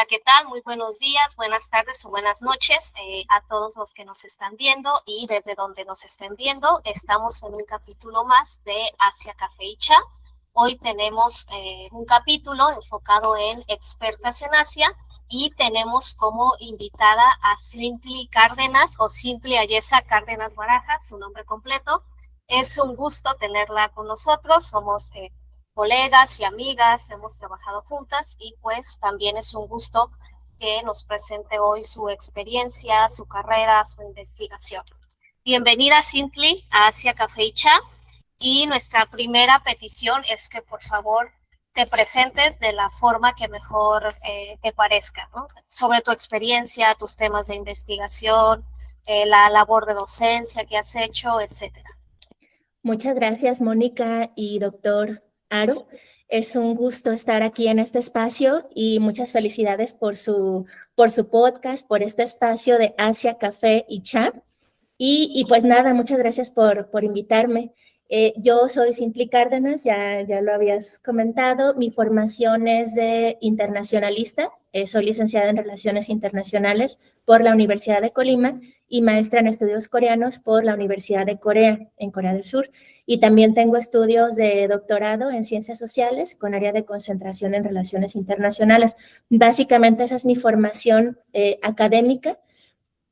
Hola, ¿qué tal? Muy buenos días, buenas tardes o buenas noches a todos los que nos están viendo y desde donde nos estén viendo. Estamos en un capítulo más de Asia Café y Cha. Hoy tenemos un capítulo enfocado en expertas en Asia y tenemos como invitada a Cintly Cárdenas o Cintly Ayesa Cárdenas Barajas, su nombre completo. Es un gusto tenerla con nosotros, somos colegas y amigas, hemos trabajado juntas y pues también es un gusto que nos presente hoy su experiencia, su carrera, su investigación. Bienvenida, Cintly, a Asia Café y Cha, y nuestra primera petición es que por favor te presentes de la forma que mejor te parezca, ¿no? Sobre tu experiencia, tus temas de investigación, la labor de docencia que has hecho, etcétera. Muchas gracias, Mónica y doctor Aro. Es un gusto estar aquí en este espacio y muchas felicidades por su podcast, por este espacio de Asia Café y Cha. Y pues nada, muchas gracias por invitarme. Yo soy Cintly Cárdenas, ya lo habías comentado. Mi formación es de internacionalista. Soy licenciada en Relaciones Internacionales por la Universidad de Colima y maestra en estudios coreanos por la Universidad de Corea, en Corea del Sur. Y también tengo estudios de doctorado en Ciencias Sociales con área de concentración en Relaciones Internacionales. Básicamente esa es mi formación académica.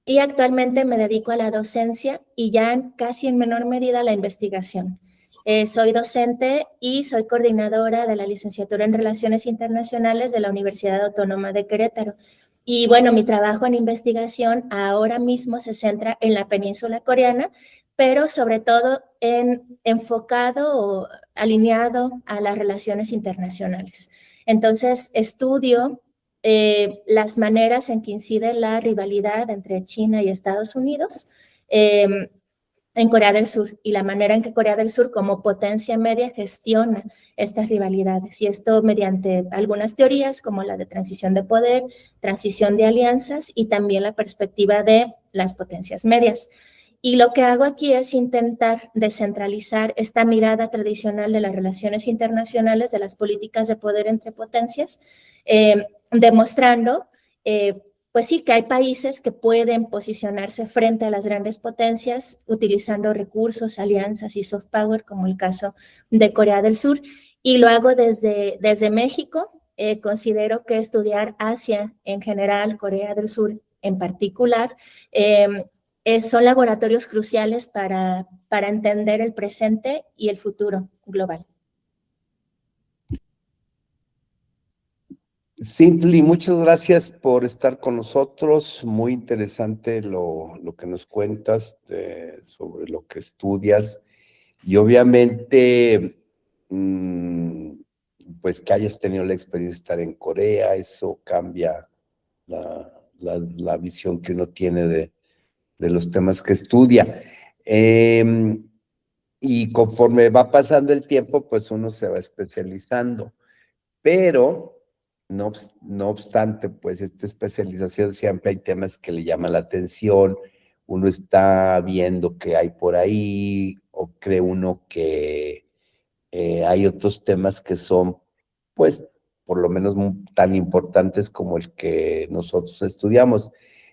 Y actualmente me dedico a la docencia y ya casi en menor medida a la investigación. Soy docente y soy coordinadora de la licenciatura en Relaciones Internacionales de la Universidad Autónoma de Querétaro. Y bueno, mi trabajo en investigación ahora mismo se centra en la península coreana, pero sobre todo enfocado o alineado a las relaciones internacionales. Entonces, estudio las maneras en que incide la rivalidad entre China y Estados Unidos en Corea del Sur y la manera en que Corea del Sur como potencia media gestiona estas rivalidades. Y esto mediante algunas teorías como la de transición de poder, transición de alianzas y también la perspectiva de las potencias medias. Y lo que hago aquí es intentar descentralizar esta mirada tradicional de las relaciones internacionales, de las políticas de poder entre potencias, demostrando, pues sí, que hay países que pueden posicionarse frente a las grandes potencias utilizando recursos, alianzas y soft power, como el caso de Corea del Sur. Y lo hago desde México. Considero que estudiar Asia en general, Corea del Sur en particular, son laboratorios cruciales para entender el presente y el futuro global. Cintly, muchas gracias por estar con nosotros. Muy interesante lo que nos cuentas sobre lo que estudias. Y obviamente, pues que hayas tenido la experiencia de estar en Corea, eso cambia la visión que uno tiene de los temas que estudia. Y conforme va pasando el tiempo, pues uno se va especializando. Pero no obstante, pues esta especialización siempre hay temas que le llaman la atención, uno está viendo que hay por ahí o cree uno que hay otros temas que son, pues, por lo menos tan importantes como el que nosotros estudiamos.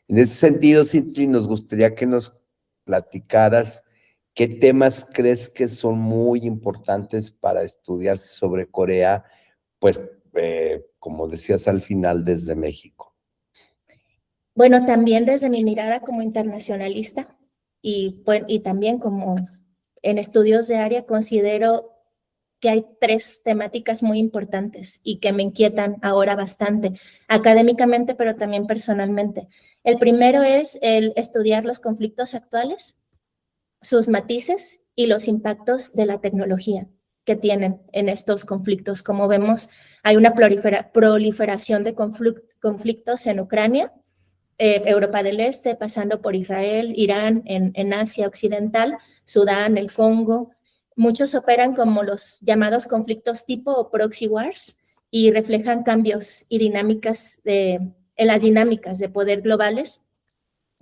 En ese sentido, Cintly, nos gustaría que nos platicaras qué temas crees que son muy importantes para estudiar sobre Corea, pues, como decías al final, desde México. Bueno, también desde mi mirada como internacionalista y también como en estudios de área, considero que hay tres temáticas muy importantes y que me inquietan ahora bastante, académicamente, pero también personalmente. El primero es el estudiar los conflictos actuales, sus matices y los impactos de la tecnología que tienen en estos conflictos. Como vemos, hay una proliferación de conflictos en Ucrania, Europa del Este, pasando por Israel, Irán, en Asia Occidental, Sudán, el Congo. Muchos operan como los llamados conflictos tipo o proxy wars y reflejan cambios y dinámicas en las dinámicas de poder globales,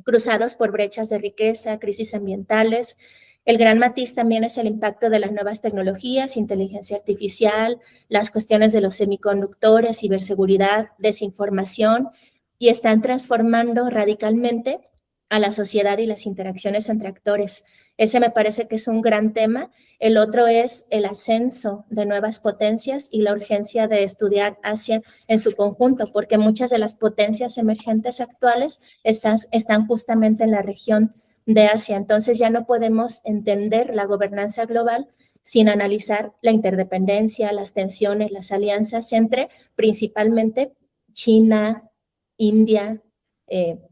cruzados por brechas de riqueza, crisis ambientales, El gran matiz también es el impacto de las nuevas tecnologías, inteligencia artificial, las cuestiones de los semiconductores, ciberseguridad, desinformación, y están transformando radicalmente a la sociedad y las interacciones entre actores. Ese me parece que es un gran tema. El otro es el ascenso de nuevas potencias y la urgencia de estudiar Asia en su conjunto, porque muchas de las potencias emergentes actuales están justamente en la región de Asia. Entonces ya no podemos entender la gobernanza global sin analizar la interdependencia, las tensiones, las alianzas entre principalmente China, India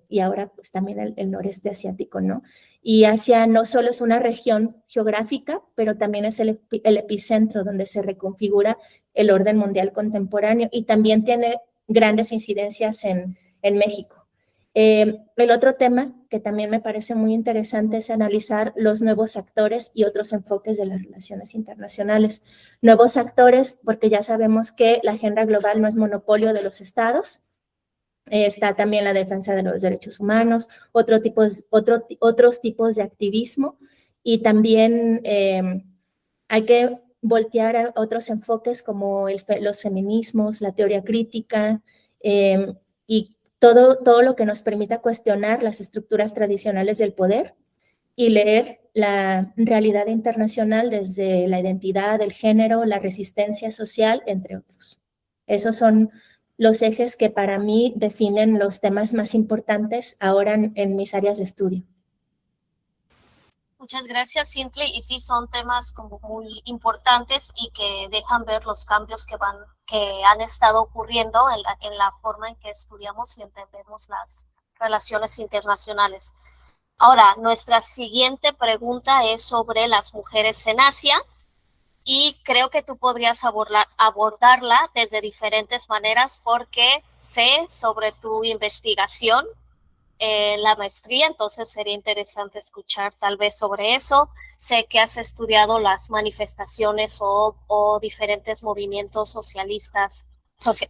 y ahora pues también el noreste asiático, ¿no? Y Asia no solo es una región geográfica, pero también es el epicentro donde se reconfigura el orden mundial contemporáneo y también tiene grandes incidencias en México. El otro tema que también me parece muy interesante es analizar los nuevos actores y otros enfoques de las relaciones internacionales. Nuevos actores, porque ya sabemos que la agenda global no es monopolio de los estados. Está también la defensa de los derechos humanos, otros tipos de activismo, y también hay que voltear a otros enfoques como los feminismos, la teoría crítica y todo lo que nos permita cuestionar las estructuras tradicionales del poder y leer la realidad internacional desde la identidad, el género, la resistencia social, entre otros. Esos son los ejes que para mí definen los temas más importantes ahora en mis áreas de estudio. Muchas gracias, Cintle. Y sí, son temas como muy importantes y que dejan ver los cambios que han estado ocurriendo en la forma en que estudiamos y entendemos las relaciones internacionales. Ahora, nuestra siguiente pregunta es sobre las mujeres en Asia y creo que tú podrías abordarla desde diferentes maneras porque sé sobre tu investigación en la maestría, entonces sería interesante escuchar tal vez sobre eso. Sé que has estudiado las manifestaciones o diferentes movimientos socialistas,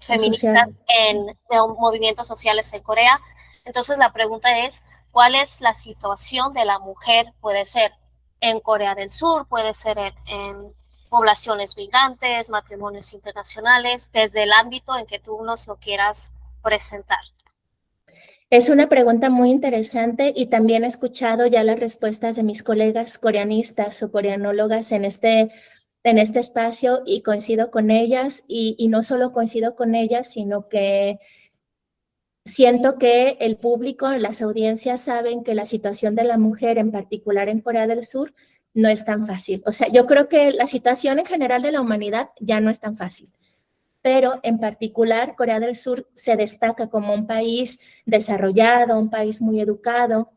feministas en movimientos sociales en Corea. Entonces la pregunta es, ¿cuál es la situación de la mujer? Puede ser en Corea del Sur, puede ser en poblaciones migrantes, matrimonios internacionales, desde el ámbito en que tú nos lo quieras presentar. Es una pregunta muy interesante y también he escuchado ya las respuestas de mis colegas coreanistas o coreanólogas en este espacio y coincido con ellas y no solo coincido con ellas, sino que siento que el público, las audiencias saben que la situación de la mujer, en particular en Corea del Sur, no es tan fácil. O sea, yo creo que la situación en general de la humanidad ya no es tan fácil. Pero en particular Corea del Sur se destaca como un país desarrollado, un país muy educado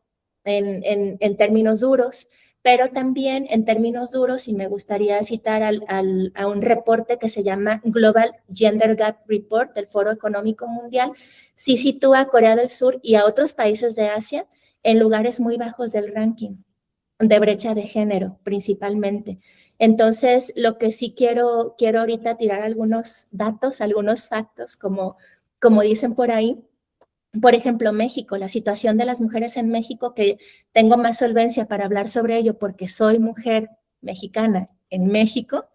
en términos duros, pero también en términos duros, y me gustaría citar a un reporte que se llama Global Gender Gap Report del Foro Económico Mundial, sí sitúa a Corea del Sur y a otros países de Asia en lugares muy bajos del ranking de brecha de género principalmente. Entonces, lo que sí quiero ahorita tirar algunos datos, algunos factos, como dicen por ahí. Por ejemplo, México, la situación de las mujeres en México, que tengo más solvencia para hablar sobre ello porque soy mujer mexicana en México.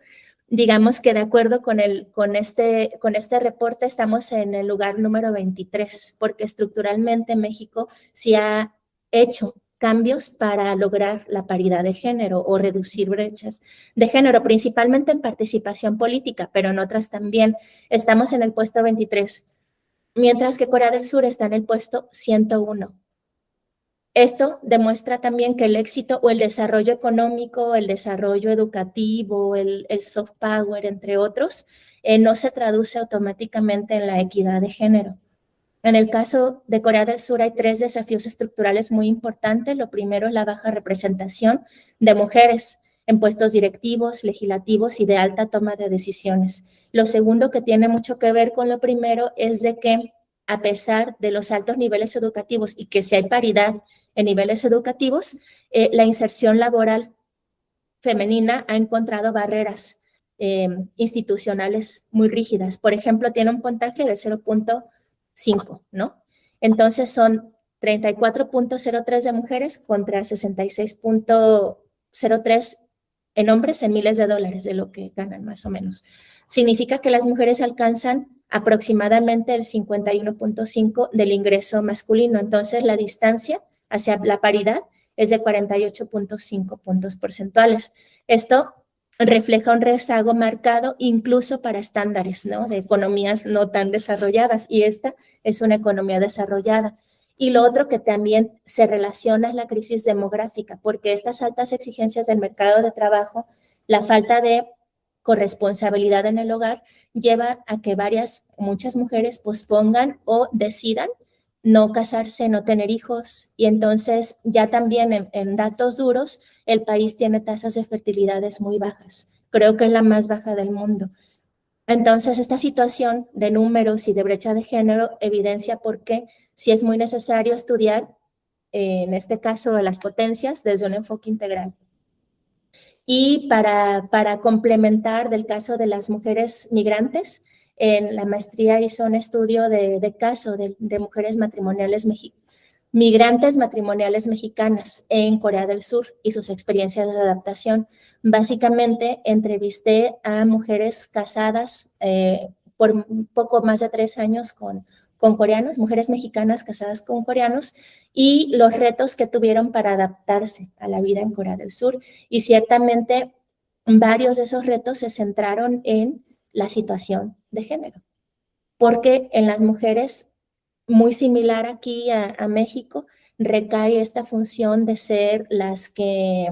Digamos que de acuerdo con este reporte estamos en el lugar número 23, porque estructuralmente México sí ha hecho cambios para lograr la paridad de género o reducir brechas de género, principalmente en participación política, pero en otras también. Estamos en el puesto 23, mientras que Corea del Sur está en el puesto 101. Esto demuestra también que el éxito o el desarrollo económico, el desarrollo educativo, el soft power, entre otros, no se traduce automáticamente en la equidad de género. En el caso de Corea del Sur hay 3 desafíos estructurales muy importantes. Lo primero es la baja representación de mujeres en puestos directivos, legislativos y de alta toma de decisiones. Lo segundo, que tiene mucho que ver con lo primero, es de que a pesar de los altos niveles educativos y que si hay paridad en niveles educativos, la inserción laboral femenina ha encontrado barreras institucionales muy rígidas. Por ejemplo, tiene un puntaje de 0.5, ¿no? Entonces son 34.03 de mujeres contra 66.5 0,03 en hombres en miles de dólares de lo que ganan más o menos. Significa que las mujeres alcanzan aproximadamente el 51.5 del ingreso masculino. Entonces, la distancia hacia la paridad es de 48.5 puntos porcentuales. Esto refleja un rezago marcado incluso para estándares, ¿no?, de economías no tan desarrolladas, y esta es una economía desarrollada. Y lo otro que también se relaciona es la crisis demográfica, porque estas altas exigencias del mercado de trabajo, la falta de corresponsabilidad en el hogar, lleva a que muchas mujeres pospongan o decidan no casarse, no tener hijos, y entonces ya también en datos duros, el país tiene tasas de fertilidades muy bajas. Creo que es la más baja del mundo. Entonces, esta situación de números y de brecha de género evidencia por qué sí es muy necesario estudiar, en este caso, las potencias desde un enfoque integral. Y para complementar del caso de las mujeres migrantes, en la maestría hizo un estudio de caso de mujeres migrantes matrimoniales mexicanas en Corea del Sur y sus experiencias de adaptación. Básicamente, entrevisté a mujeres casadas por un poco más de 3 años con coreanos, mujeres mexicanas casadas con coreanos, y los retos que tuvieron para adaptarse a la vida en Corea del Sur. Y ciertamente varios de esos retos se centraron en la situación de género, porque en las mujeres, muy similar aquí a México, recae esta función de ser las que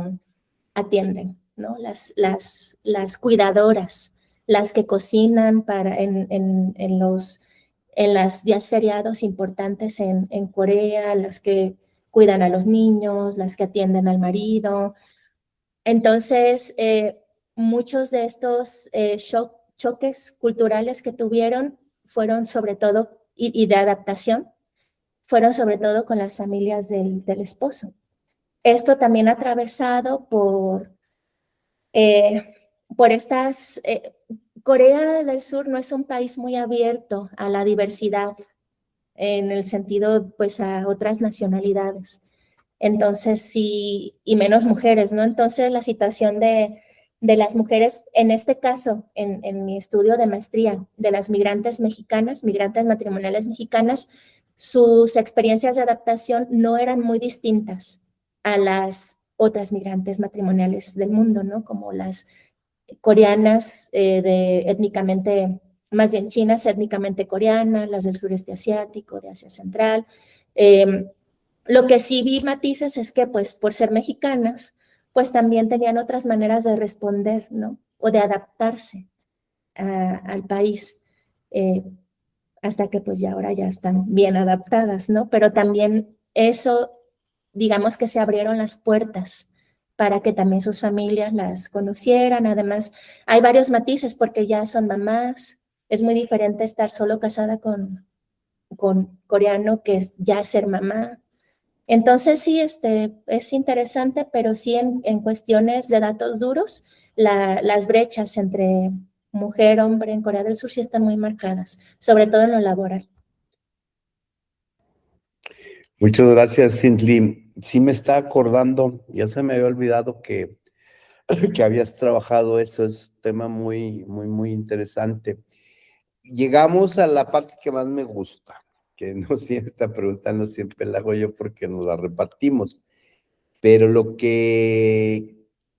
atienden, ¿no? Las cuidadoras, las que cocinan en los días feriados importantes en Corea, las que cuidan a los niños, las que atienden al marido. Entonces, muchos de estos choques culturales que tuvieron fueron sobre todo, y de adaptación, fueron sobre todo con las familias del esposo. Esto también atravesado por estas... Corea del Sur no es un país muy abierto a la diversidad, en el sentido, pues, a otras nacionalidades. Entonces, sí, y menos mujeres, ¿no? Entonces, la situación de las mujeres, en este caso, en mi estudio de maestría, de las migrantes mexicanas, migrantes matrimoniales mexicanas, sus experiencias de adaptación no eran muy distintas a las otras migrantes matrimoniales del mundo, ¿no? Como las coreanas, étnicamente, más bien chinas, étnicamente coreanas, las del sureste asiático, de Asia Central. Lo que sí vi matices es que, pues, por ser mexicanas, pues también tenían otras maneras de responder, ¿no? O de adaptarse al país, hasta que pues ya ahora ya están bien adaptadas, ¿no? Pero también eso, digamos que se abrieron las puertas para que también sus familias las conocieran. Además, hay varios matices porque ya son mamás. Es muy diferente estar solo casada con coreano que ya ser mamá. Entonces sí, es interesante, pero sí en cuestiones de datos duros, las brechas entre mujer, hombre en Corea del Sur sí están muy marcadas, sobre todo en lo laboral. Muchas gracias, Cindy. Sí me está acordando, ya se me había olvidado que habías trabajado eso, es un tema muy, muy, muy interesante. Llegamos a la parte que más me gusta, que no sé, esta pregunta no siempre la hago yo porque nos la repartimos, pero lo que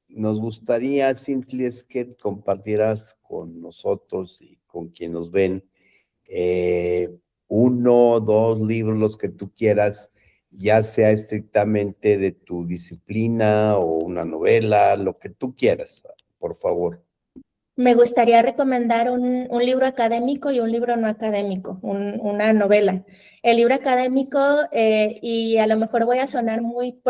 nos gustaría, Cindy, es que compartieras con nosotros y con quienes nos ven 1, 2 libros, los que tú quieras, ya sea estrictamente de tu disciplina o una novela, lo que tú quieras, por favor. Me gustaría recomendar un libro académico y un libro no académico, una novela. El libro académico, y a lo mejor voy a sonar muy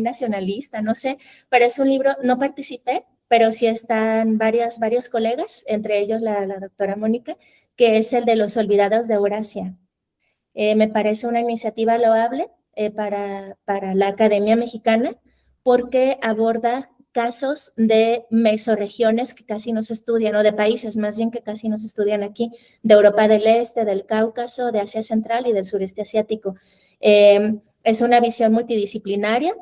nacionalista, no sé, pero es un libro, no participé, pero sí están varios colegas, entre ellos la doctora Mónica, que es el de Los Olvidados de Eurasia. Me parece una iniciativa loable para la Academia Mexicana, porque aborda casos de mesorregiones que casi no se estudian, o de países más bien que casi no se estudian aquí, de Europa del Este, del Cáucaso, de Asia Central y del sureste asiático. Es una visión multidisciplinaria,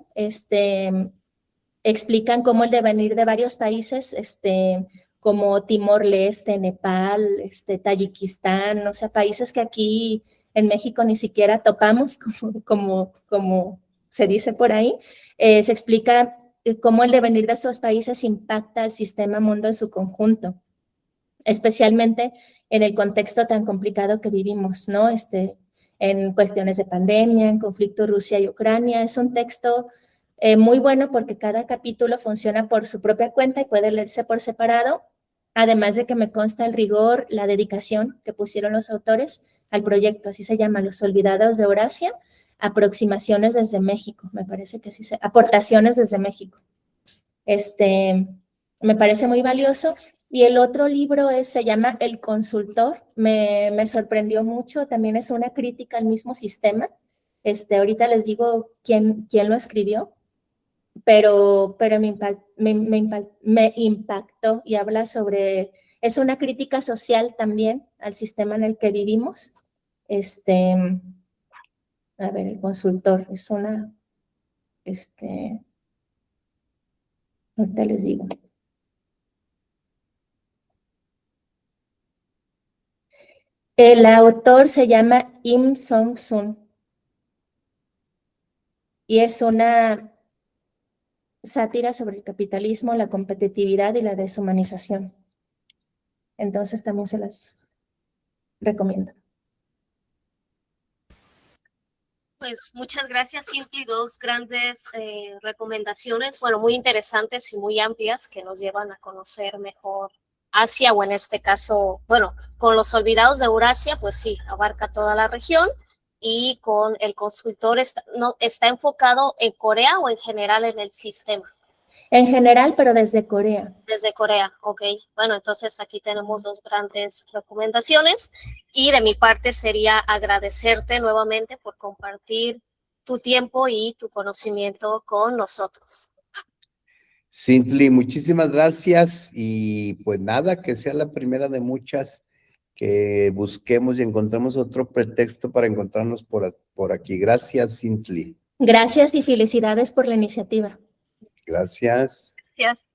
explican cómo el devenir de varios países, como Timor-Leste, Nepal, Tayikistán, o sea, países que aquí en México ni siquiera topamos, como se dice por ahí, se explica cómo el devenir de estos países impacta al sistema mundo en su conjunto, especialmente en el contexto tan complicado que vivimos, ¿no? En cuestiones de pandemia, en conflicto Rusia y Ucrania. Es un texto muy bueno porque cada capítulo funciona por su propia cuenta y puede leerse por separado, además de que me consta el rigor, la dedicación que pusieron los autores al proyecto, así se llama, Los Olvidados de Eurasia, aproximaciones desde México, me parece que aportaciones desde México. Me parece muy valioso. Y el otro libro se llama El Consultor, me sorprendió mucho, también es una crítica al mismo sistema. Ahorita les digo quién lo escribió, pero me impactó y habla sobre, es una crítica social también al sistema en el que vivimos. A ver, El Consultor es una, ahorita les digo. El autor se llama Im Song-sun y es una sátira sobre el capitalismo, la competitividad y la deshumanización. Entonces también se las recomiendo. Pues muchas gracias, Cindy. Dos grandes recomendaciones, bueno, muy interesantes y muy amplias que nos llevan a conocer mejor Asia, o en este caso, bueno, con Los Olvidados de Eurasia, pues sí, abarca toda la región, y con El Consultor está enfocado en Corea o en general en el sistema. En general, pero desde Corea. Desde Corea, ok. Bueno, entonces aquí tenemos dos grandes recomendaciones y de mi parte sería agradecerte nuevamente por compartir tu tiempo y tu conocimiento con nosotros. Cindy, muchísimas gracias y pues nada, que sea la primera de muchas que busquemos y encontremos otro pretexto para encontrarnos por aquí. Gracias, Cindy. Gracias y felicidades por la iniciativa. Gracias. Gracias.